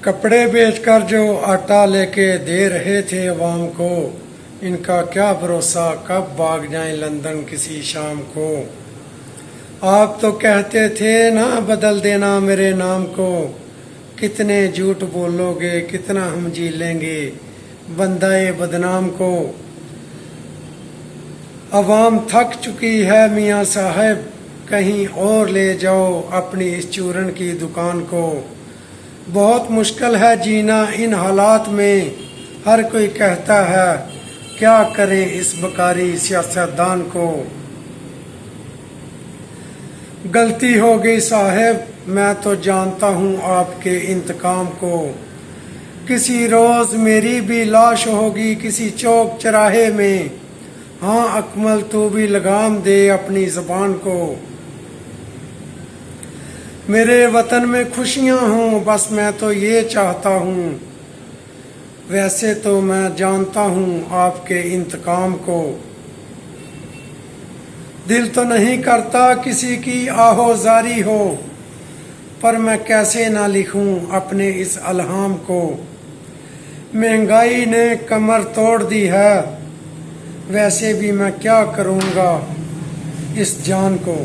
کپڑے بیچ کر جو آٹا لے کے دے رہے تھے عوام کو، ان کا کیا بھروسہ کب بھاگ جائیں لندن کسی شام کو۔ آپ تو کہتے تھے نہ بدل دینا میرے نام کو، کتنے جھوٹ بولو گے کتنا ہم جی لیں گے بندہ بدنام کو۔ عوام تھک چکی ہے میاں صاحب، کہیں اور لے جاؤ اپنی اس چورن کی دکان کو۔ بہت مشکل ہے جینا ان حالات میں، ہر کوئی کہتا ہے کیا کریں اس بکاری سیاستدان کو۔ غلطی ہو گئی صاحب میں تو جانتا ہوں آپ کے انتقام کو، کسی روز میری بھی لاش ہوگی کسی چوک چراہے میں، ہاں اکمل تو بھی لگام دے اپنی زبان کو۔ میرے وطن میں خوشیاں ہوں بس میں تو یہ چاہتا ہوں، ویسے تو میں جانتا ہوں آپ کے انتقام کو۔ دل تو نہیں کرتا کسی کی آہوزاری ہو، پر میں کیسے نہ لکھوں اپنے اس الہام کو۔ مہنگائی نے کمر توڑ دی ہے، ویسے بھی میں کیا کروں گا اس جان کو۔